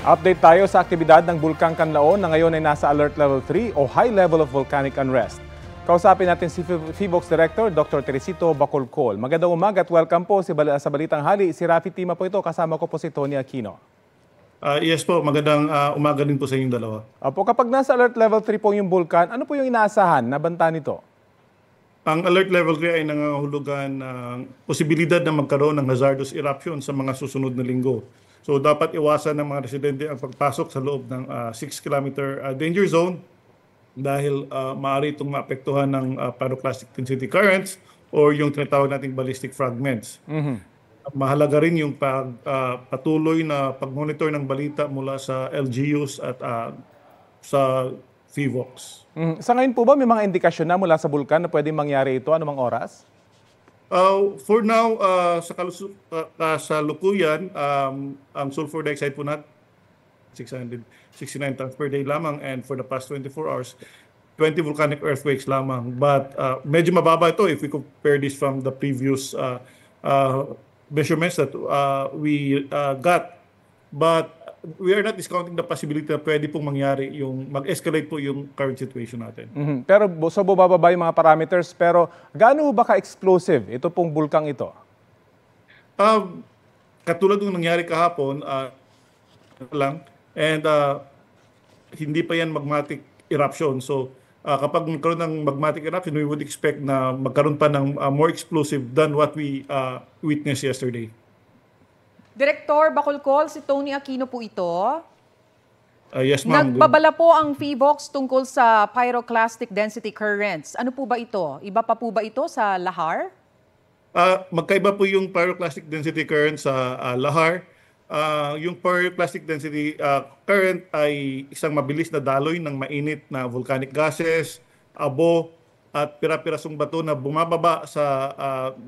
Update tayo sa aktibidad ng Bulkang Canlaon na ngayon ay nasa Alert Level 3 o High Level of Volcanic Unrest. Kausapin natin si PHIVOLCS Director Dr. Teresito Bacolcol. Magandang umaga at welcome po sa Balitang Hali. Si Rafi Tima po ito, kasama ko po si Tony Aquino. Yes po, magandang umaga din po sa inyong dalawa. Opo, kapag nasa Alert Level 3 po yung bulkan, ano po yung inaasahan na banta nito? Ang Alert Level 3 ay nangangahulugan ng posibilidad na magkaroon ng hazardous eruption sa mga susunod na linggo. So dapat iwasan ng mga residente ang pagpasok sa loob ng 6-kilometer danger zone dahil maaari itong maapektuhan ng pyroclastic density currents or yung tinatawag nating ballistic fragments. Mahalaga rin yung patuloy na pag-monitor ng balita mula sa LGUs at sa PHIVOLCS. Sa ngayon po ba may mga indikasyon na mula sa bulkan na pwedeng mangyari ito? Anumang oras? For now, sa lukuyan, ang sulfur dioxide po natin 669 tons per day lamang, and for the past 24 hours, 20 volcanic earthquakes lamang. But medyo mababa ito if we compare this from the previous measurements that we got. But we are not discounting the possibility na pwede pong mangyari yung mag-escalate po yung current situation natin. Pero so bumababa yung mga parameters, pero gaano ba ka-explosive ito pong bulkang ito? Katulad ng nangyari kahapon lang, and hindi pa yan magmatic eruption. So kapag magkaroon ng magmatic eruption, we would expect na magkaroon pa ng more explosive than what we witnessed yesterday. Director Bacolcol, si Tony Aquino po ito. Yes, ma'am. Nagbabala po ang PHIVOLCS tungkol sa pyroclastic density currents. Ano po ba ito? Iba pa po ba ito sa lahar? Magkaiba po yung pyroclastic density current sa lahar. Yung pyroclastic density current ay isang mabilis na daloy ng mainit na volcanic gases, abo, at pira-pirasong bato na bumababa sa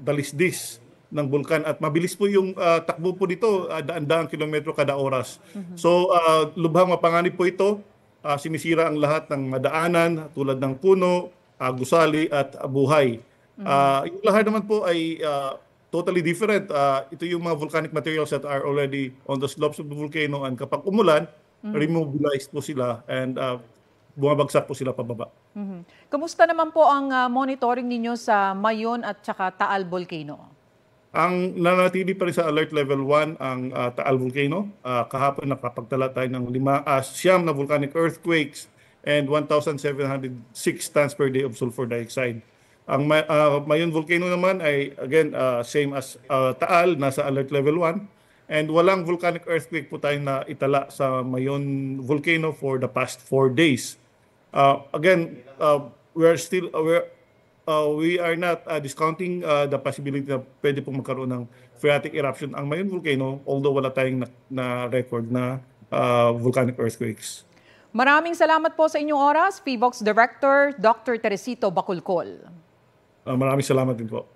dalisdis ng bulkan, at mabilis po yung takbo po dito, daan-daang kilometro kada oras. So lubhang mapanganib po ito, sinisira ang lahat ng madaanan tulad ng puno, gusali at buhay. Yung lahat naman po ay totally different. Ito yung mga volcanic materials that are already on the slopes of the volcano, and kapag umulan, remobilized po sila and bumabagsak po sila pababa. Kamusta naman po ang monitoring ninyo sa Mayon at saka Taal Volcano? Ang nanatili pa rin sa Alert Level 1 ang Taal Volcano. Kahapon nakapagtala tayo ng 9 na volcanic earthquakes and 1,706 tons per day of sulfur dioxide. Ang Mayon Volcano naman ay again same as Taal, nasa Alert Level 1, and walang volcanic earthquake po tayong na itala sa Mayon Volcano for the past 4 days. Again, we are not discounting the possibility na pwede pong magkaroon ng phreatic eruption ang Mayon Volcano, although wala tayong na-record na volcanic earthquakes. Maraming salamat po sa inyong oras, PHIVOLCS Director Dr. Teresito Bacolcol. Maraming salamat din po.